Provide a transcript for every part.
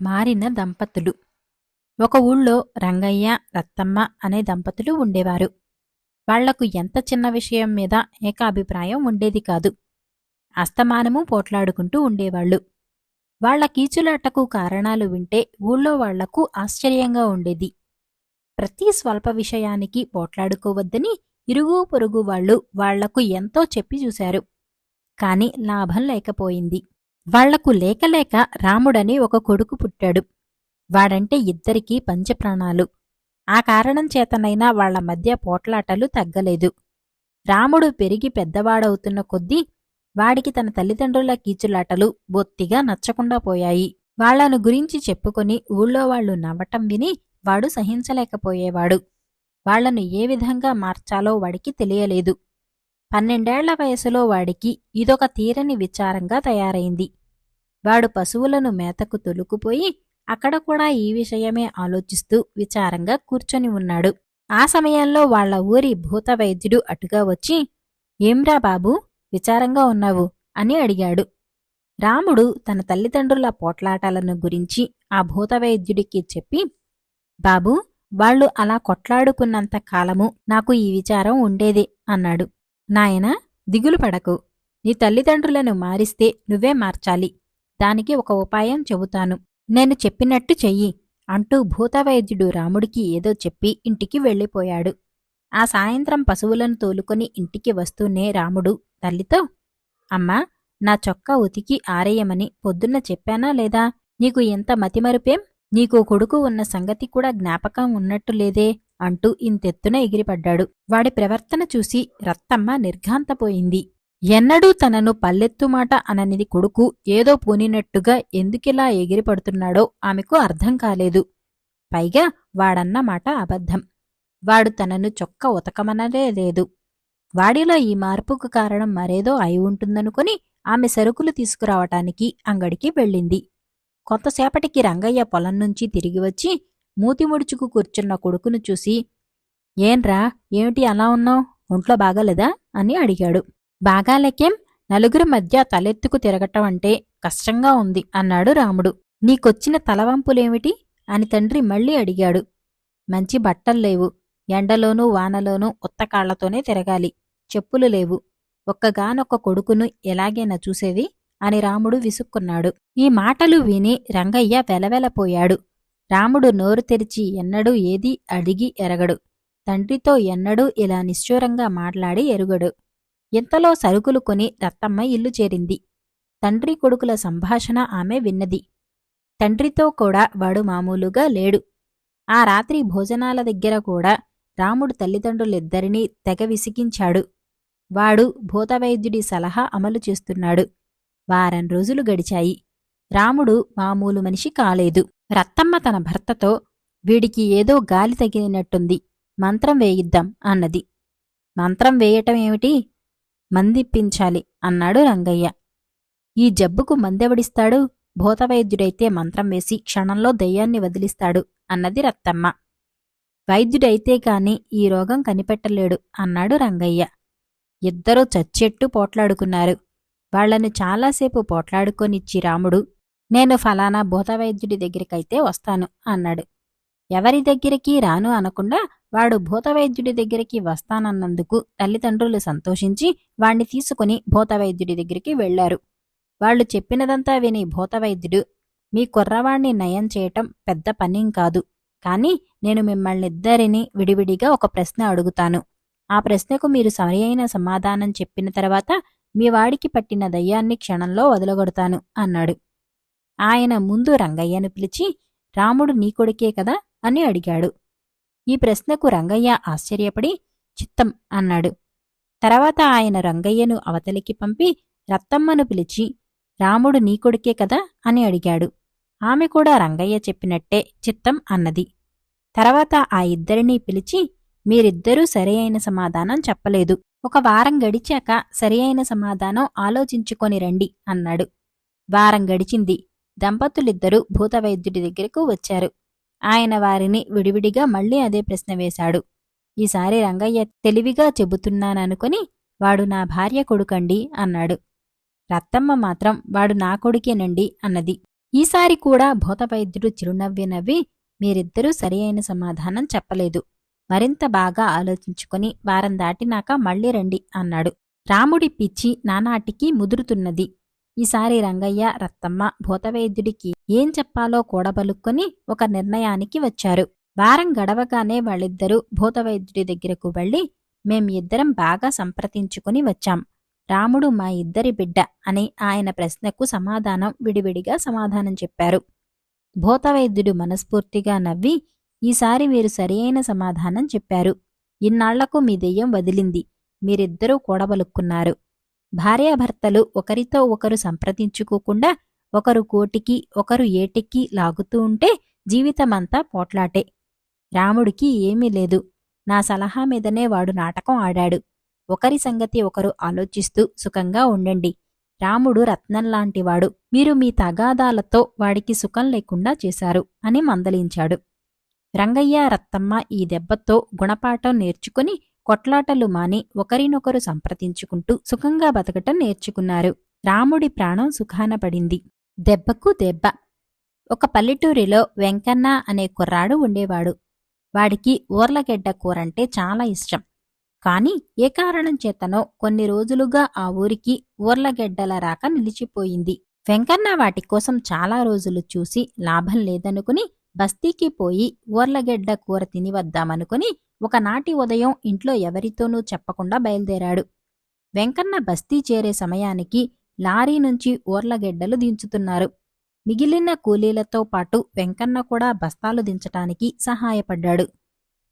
మారిన దంపతులు. ఒక ఊళ్ళో రంగయ్య, రత్తమ్మ అనే దంపతులు ఉండేవారు. వాళ్లకు ఎంత చిన్న విషయం మీద ఏకాభిప్రాయం ఉండేది కాదు. అస్తమానమూ పోట్లాడుకుంటూ ఉండేవాళ్లు. వాళ్ల కీచులాటకు కారణాలు వింటే ఊళ్ళో వాళ్లకు ఆశ్చర్యంగా ఉండేది. ప్రతి స్వల్ప విషయానికి పోట్లాడుకోవద్దని ఇరుగు పొరుగు వాళ్లు వాళ్లకు ఎంతో చెప్పి చూశారు. కాని లాభం లేకపోయింది. వాళ్లకు లేకలేక రాముడని ఒక కొడుకు పుట్టాడు. వాడంటే ఇద్దరికీ పంచప్రాణాలు. ఆ కారణం చేతనైనా వాళ్ల మధ్య పోట్లాటలు తగ్గలేదు. రాముడు పెరిగి పెద్దవాడవుతున్న కొద్దీ వాడికి తన తల్లిదండ్రుల కీచులాటలు బొత్తిగా నచ్చకుండా పోయాయి. వాళ్లను గురించి చెప్పుకొని ఊళ్ళో వాళ్లు నవ్వటం విని వాడు సహించలేకపోయేవాడు. వాళ్లను ఏ విధంగా మార్చాలో వాడికి తెలియలేదు. 12 వయసులో వాడికి ఇదొక తీరని విచారంగా తయారైంది. వాడు పశువులను మేతకు తొలుకుపోయి అక్కడ కూడా ఈ విషయమే ఆలోచిస్తూ విచారంగా కూర్చొని ఉన్నాడు. ఆ సమయంలో వాళ్ల ఊరి భూతవైద్యుడు అటుగా వచ్చి, "ఏంరా బాబూ, విచారంగా ఉన్నావు?" అని అడిగాడు. రాముడు తన తల్లిదండ్రుల పోట్లాటలను గురించి ఆ భూతవైద్యుడికి చెప్పి, "బాబూ, వాళ్లు అలా కొట్లాడుకున్నంత కాలము నాకు ఈ విచారం ఉండేదే" అన్నాడు. "నాయనా, దిగులు పడకు. నీ తల్లిదండ్రులను మారిస్తే నువ్వే మార్చాలి. దానికి ఒక ఉపాయం చెబుతాను. నేను చెప్పినట్టు చెయ్యి" అంటూ భూతవైద్యుడు రాముడికి ఏదో చెప్పి ఇంటికి వెళ్ళిపోయాడు. ఆ సాయంత్రం పశువులను తోలుకొని ఇంటికి వస్తూనే రాముడు తల్లితో, "అమ్మా, నా చొక్కా ఉతికి ఆరేయమని పొద్దున్న చెప్పానా లేదా? నీకు ఎంత మతిమరుపేం? నీకో కొడుకు ఉన్న సంగతి కూడా జ్ఞాపకం ఉన్నట్టు లేదే" అంటూ ఇంతెత్తున ఎగిరిపడ్డాడు. వాడి ప్రవర్తన చూసి రత్తమ్మ నిర్ఘాంతపోయింది. ఎన్నడూ తనను పల్లెత్తుమాట అననిది కొడుకు ఏదో పూనినట్టుగా ఎందుకిలా ఎగిరిపడుతున్నాడో ఆమెకు అర్థం కాలేదు. పైగా వాడన్న మాట అబద్ధం. వాడు తనను చొక్క ఉతకమనలే లేదు. వాడిలో ఈ మార్పుకు కారణం మరేదో అయి ఉంటుందనుకుని ఆమె సరుకులు తీసుకురావటానికి అంగడికి వెళ్ళింది. కొంతసేపటికి రంగయ్య పొలం నుంచి తిరిగివచ్చి మూతి ముడుచుకు కూర్చున్న కొడుకును చూసి, "ఏంరా, ఏమిటి అలా ఉన్నావ్? ఒంట్లో బాగాలేదా?" అని అడిగాడు. "బాగాలేకేం, నలుగురి మధ్య తలెత్తుకు తిరగటం అంటే కష్టంగా ఉంది" అన్నాడు రాముడు. "నీకొచ్చిన తలవంపులేమిటి?" అని తండ్రి మళ్ళీ అడిగాడు. "మంచి బట్టల్లేవు. ఎండలోనూ వానలోనూ ఉత్తకాళ్లతోనే తిరగాలి. చెప్పులు లేవు. ఒక్కగానొక్క కొడుకును ఎలాగైనా చూసేది" అని రాముడు విసుక్కున్నాడు. ఈ మాటలు విని రంగయ్య వెలవెలపోయాడు. రాముడు నోరు తెరిచి ఎన్నడూ ఏదీ అడిగి ఎరగడు. తండ్రితో ఎన్నడూ ఇలా నిష్ఠూరంగా మాట్లాడి ఎరుగడు. ఇంతలో సరుకులు కొని రత్తమ్మ ఇల్లు చేరింది. తండ్రి కొడుకుల సంభాషణ ఆమె విన్నది. తండ్రితో కూడా వాడు మామూలుగా లేడు. ఆ రాత్రి భోజనాల దగ్గర కూడా రాముడు తల్లిదండ్రులిద్దరినీ తెగ విసిగించాడు. వాడు భూతవైద్యుడి సలహా అమలు చేస్తున్నాడు. వారం రోజులు గడిచాయి. రాముడు మామూలు మనిషి కాలేదు. రత్తమ్మ తన భర్తతో, "వీడికి ఏదో గాలి తగిలినట్టుంది. మంత్రం వేయిద్దాం" అన్నది. "మంత్రం వేయటమేమిటి? మందిప్పించాలి" అన్నాడు రంగయ్య. "ఈ జబ్బుకు మందెవడిస్తాడు? భూతవైద్యుడైతే మంత్రం వేసి క్షణంలో దెయ్యాన్ని వదిలిస్తాడు" అన్నది రత్తమ్మ. "వైద్యుడైతే కాని ఈ రోగం కనిపెట్టలేడు" అన్నాడు రంగయ్య. ఇద్దరూ చచ్చెట్టు పోట్లాడుకున్నారు. వాళ్లను చాలాసేపు పోట్లాడుకొనిచ్చి రాముడు, "నేను ఫలానా భూతవైద్యుడి దగ్గరికైతే వస్తాను" అన్నాడు. ఎవరి దగ్గరికి రాను అనకుండా వాడు భూతవైద్యుడి దగ్గరికి వస్తానన్నందుకు తల్లిదండ్రులు సంతోషించి వాణ్ణి తీసుకుని భూతవైద్యుడి దగ్గరికి వెళ్లారు. వాళ్లు చెప్పినదంతా విని భూతవైద్యుడు, "మీ కుర్రవాణ్ణి నయం చేయటం పెద్ద పనేం కాదు. కాని నేను మిమ్మల్నిద్దరినీ విడివిడిగా ఒక ప్రశ్న అడుగుతాను. ఆ ప్రశ్నకు మీరు సరియైన సమాధానం చెప్పిన తర్వాత మీ వాడికి పట్టిన దయ్యాన్ని క్షణంలో వదలగొడతాను" అన్నాడు. ఆయన ముందు రంగయ్యను పిలిచి, "రాముడు నీ కొడుకే కదా?" అని అడిగాడు. ఈ ప్రశ్నకు రంగయ్య ఆశ్చర్యపడి, "చిత్తం" అన్నాడు. తర్వాత ఆయన రంగయ్యను అవతలికి పంపి రత్తమ్మను పిలిచి, "రాముడు నీ కొడుకే కదా?" అని అడిగాడు. ఆమె కూడా రంగయ్య చెప్పినట్టే చిత్తం అన్నది. తర్వాత ఆ ఇద్దరినీ పిలిచి, "మీరిద్దరూ సరియైన సమాధానం చెప్పలేదు. ఒక వారం గడిచాక సరియైన సమాధానం ఆలోచించుకొని రండి" అన్నాడు. వారం గడిచింది. దంపతులిద్దరూ భూతవైద్యుడి దగ్గరకు వచ్చారు. ఆయన వారిని విడివిడిగా మళ్లీ అదే ప్రశ్న వేశాడు. ఈసారి రంగయ్య తెలివిగా చెబుతున్నాననుకొని, "వాడు నా భార్య కొడుకండి" అన్నాడు. రత్తమ్మ మాత్రం, "వాడు నా కొడుకేనండి" అన్నది. ఈసారి కూడా భూతవైద్యుడు చిరునవ్వి నవ్వి, మీరిద్దరూ సరి అయిన సమాధానం చెప్పలేదు. మరింత బాగా ఆలోచించుకుని వారం దాటినాక మళ్ళీ రండి అన్నాడు. రాముడి పిచ్చి నానాటికి ముదురుతున్నది. ఈసారి రంగయ్య, రత్తమ్మ భూతవైద్యుడికి ఏం చెప్పాలో కూడబలుక్కొని ఒక నిర్ణయానికి వచ్చారు. వారం గడవగానే వాళ్ళిద్దరూ భూతవైద్యుడి దగ్గరకు వెళ్లి, మేం ఇద్దరం బాగా సంప్రదించుకుని వచ్చాం. రాముడు మా ఇద్దరి బిడ్డ అని ఆయన ప్రశ్నకు సమాధానం విడివిడిగా సమాధానం చెప్పారు. భూతవైద్యుడు మనస్ఫూర్తిగా నవ్వి, ఈసారి మీరు సరియైన సమాధానం చెప్పారు. ఇన్నాళ్లకు మీ దెయ్యం వదిలింది. మీరిద్దరూ కూడబలుక్కున్నారు. భార్యాభర్తలు ఒకరితో ఒకరు సంప్రదించుకోకుండా ఒకరు కోటికి ఒకరు ఏటికి లాగుతూ ఉంటే జీవితమంతా పోట్లాటే. రాముడికి ఏమీ లేదు. నా సలహా మీదనే వాడు నాటకం ఆడాడు. ఒకరి సంగతి ఒకరు ఆలోచిస్తూ సుఖంగా ఉండండి. రాముడు రత్నంలాంటివాడు. మీరు మీ తగాదాలతో వాడికి సుఖం లేకుండా చేశారు అని మందలించాడు. రంగయ్య, రత్తమ్మ ఈ దెబ్బతో గుణపాఠం నేర్చుకుని కొట్లాటలు మాని ఒకరినొకరు సంప్రదించుకుంటూ సుఖంగా బతకటం నేర్చుకున్నారు. రాముడి ప్రాణం సుఖాన పడింది. దెబ్బకు దెబ్బ. ఒక పల్లెటూరిలో వెంకన్న అనే కుర్రాడు ఉండేవాడు. వాడికి ఊర్లగెడ్డ కూరంటే చాలా ఇష్టం. కాని ఏ కారణం చేతనో కొన్ని రోజులుగా ఆ ఊరికి ఊర్లగెడ్డల రాక నిలిచిపోయింది. వెంకన్న వాటి కోసం చాలా రోజులు చూసి లాభం లేదనుకుని బస్తీకి పోయి ఊర్లగెడ్డ కూర తిని వద్దామనుకుని ఒకనాటి ఉదయం ఇంట్లో ఎవరితోనూ చెప్పకుండా బయలుదేరాడు. వెంకన్న బస్తీ చేరే సమయానికి లారీ నుంచి ఊర్లగెడ్డలు దించుతున్నారు. మిగిలిన కూలీలతో పాటు వెంకన్న కూడా బస్తాలు దించటానికి సహాయపడ్డాడు.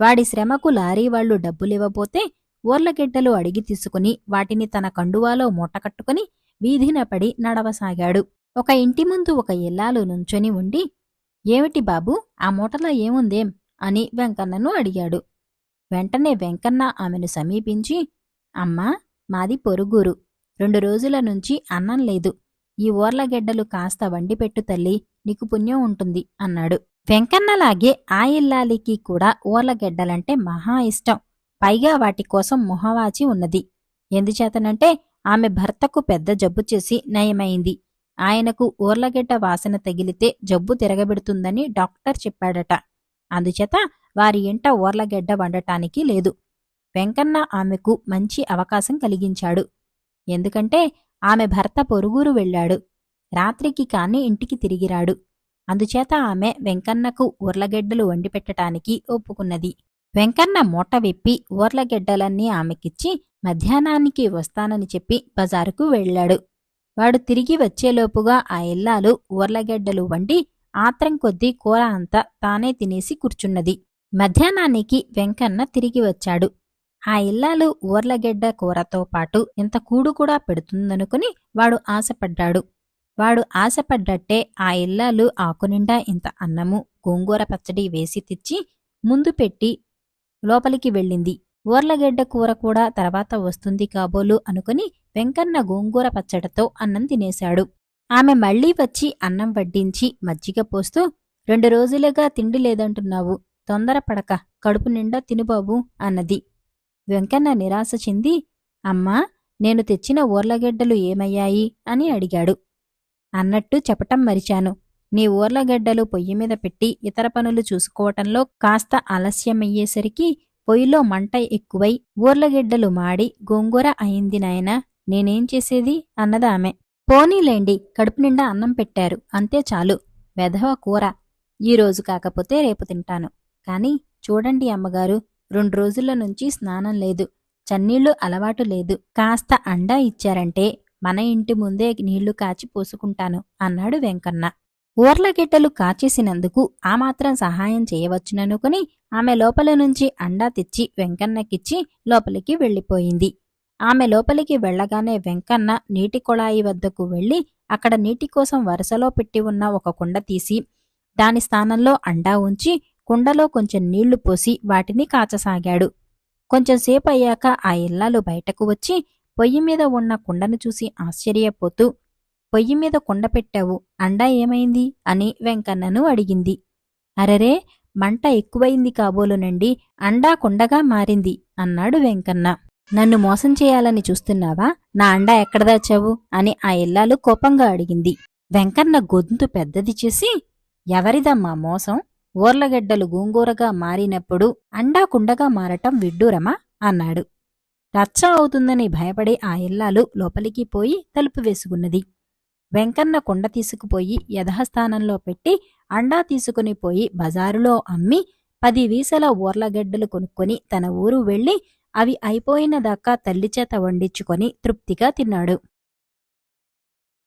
వాడి శ్రమకు లారీ వాళ్లు డబ్బులివ్వబోతే ఊర్లగెడ్డలు అడిగి తీసుకుని వాటిని తన కండువాలో మూటకట్టుకుని వీధిన పడి నడవసాగాడు. ఒక ఇంటి ముందు ఒక ఇల్లాలు నుంచొని ఉండి, ఏమిటి బాబూ, ఆ మూటలో ఏముందేం అని వెంకన్నను అడిగాడు. వెంటనే వెంకన్న ఆమెను సమీపించి, అమ్మా, మాది పొరుగురు. 2 రోజుల నుంచి అన్నం లేదు. ఈ ఊర్లగెడ్డలు కాస్త వండిపెట్టు తల్లి, నీకు పుణ్యం ఉంటుంది అన్నాడు. వెంకన్నలాగే ఆ ఇల్లాలికి కూడా ఊర్లగెడ్డలంటే మహా ఇష్టం. పైగా వాటి కోసం మొహవాచి ఉన్నది. ఎందుచేతనంటే ఆమె భర్తకు పెద్ద జబ్బు చేసి నయమైంది. ఆయనకు ఊర్లగెడ్డ వాసన తగిలితే జబ్బు తిరగబెడుతుందని డాక్టర్ చెప్పాడట. అందుచేత వారి ఇంట ఊర్లగెడ్డ వండటానికి లేదు. వెంకన్న ఆమెకు మంచి అవకాశం కలిగించాడు. ఎందుకంటే ఆమె భర్త పొరుగురు వెళ్ళాడు. రాత్రికి కాని ఇంటికి తిరిగిరాడు. అందుచేత ఆమె వెంకన్నకు ఊర్లగెడ్డలు వండిపెట్టటానికి ఒప్పుకున్నది. వెంకన్న మూట విప్పి ఊర్లగెడ్డలన్నీ ఆమెకిచ్చి మధ్యాహ్నానికి వస్తానని చెప్పి బజారుకు వెళ్ళాడు. వాడు తిరిగి వచ్చేలోపుగా ఆ ఇల్లాలు ఊర్లగెడ్డలు వండి ఆత్రం కొద్దీ కూర అంతా తానే తినేసి కూర్చున్నది. మధ్యాహ్నానికి వెంకన్న తిరిగి వచ్చాడు. ఆ ఇల్లాలు ఊర్లగెడ్డ కూరతో పాటు ఇంత కూడు కూడా పెడుతుందనుకుని వాడు ఆశపడ్డాడు. వాడు ఆశపడ్డట్టే ఆ ఇల్లాలు ఆకునిండా ఇంత అన్నము, గోంగూర పచ్చడి వేసి తెచ్చి ముందు పెట్టి లోపలికి వెళ్ళింది. ఊర్లగెడ్డ కూర కూడా తర్వాత వస్తుంది కాబోలు అనుకుని వెంకన్న గోంగూర పచ్చడితో అన్నం తినేశాడు. ఆమె మళ్లీ వచ్చి అన్నం వడ్డించి మజ్జిగ పోస్తూ, 2 రోజులుగా తిండి లేదంటున్నావు, తొందరపడక కడుపు నిండా తినుబాబు అన్నది. వెంకన్న నిరాశ చెంది, అమ్మా, నేను తెచ్చిన ఊర్లగెడ్డలు ఏమయ్యాయి అని అడిగాడు. అన్నట్టు చెప్పటం మరిచాను. నీ ఊర్లగెడ్డలు పొయ్యిమీద పెట్టి ఇతర పనులు చూసుకోవటంలో కాస్త ఆలస్యమయ్యేసరికి పొయ్యిలో మంట ఎక్కువై ఊర్లగెడ్డలు మాడి గోంగూర అయింది నాయనా, నేనేం చేసేది అన్నదామె. పోనీలేండి, కడుపు నిండా అన్నం పెట్టారు, అంతే చాలు. వెధవ కూర, ఈరోజు కాకపోతే రేపు తింటాను. కాని చూడండి అమ్మగారు, 2 రోజుల నుంచి స్నానం లేదు, చన్నీళ్లు అలవాటు లేదు. కాస్త అండా ఇచ్చారంటే మన ఇంటి ముందే నీళ్లు కాచి పోసుకుంటాను అన్నాడు వెంకన్న. ఊర్లగెడ్డలు కాచేసినందుకు ఆ మాత్రం సహాయం చేయవచ్చుననుకుని ఆమె లోపల నుంచి అండా తెచ్చి వెంకన్నకిచ్చి లోపలికి వెళ్ళిపోయింది. ఆమె లోపలికి వెళ్లగానే వెంకన్న నీటి కొళాయి వద్దకు వెళ్లి అక్కడ నీటి కోసం వరుసలో పెట్టి ఉన్న ఒక కుండ తీసి దాని స్థానంలో అండా ఉంచి కుండలో కొంచెం నీళ్లు పోసి వాటిని కాచసాగాడు. కొంచెంసేపు అయ్యాక ఆ ఇల్లాలు బయటకు వచ్చి పొయ్యిమీద ఉన్న కుండను చూసి ఆశ్చర్యపోతూ, పొయ్యిమీద కుండ పెట్టావు, అండా ఏమైంది అని వెంకన్నను అడిగింది. అరెరే, మంట ఎక్కువైంది కాబోలునండి, అండా కుండగా మారింది అన్నాడు వెంకన్న. నన్ను మోసం చేయాలని చూస్తున్నావా? నా అండా ఎక్కడ దాచావు అని ఆ ఇల్లాలు కోపంగా అడిగింది. వెంకన్న గొంతు పెద్దది చేసి, ఎవరిదమ్మా మోసం? ఊర్లగడ్డలు గోంగూరగా మారినప్పుడు అండాకుండగా మారటం విడ్డూరమా అన్నాడు. రచ్చ అవుతుందని భయపడి ఆ ఇల్లాలు లోపలికి పోయి తలుపు వేసుకున్నది. వెంకన్న కుండ తీసుకుపోయి యథాస్థానంలో పెట్టి అండా తీసుకుని పోయి బజారులో అమ్మి 10 వీసల ఊర్లగడ్డలు కొనుక్కొని తన ఊరు వెళ్ళి అవి అయిపోయినదాకా తల్లిచేత వండించుకొని తృప్తిగా తిన్నాడు.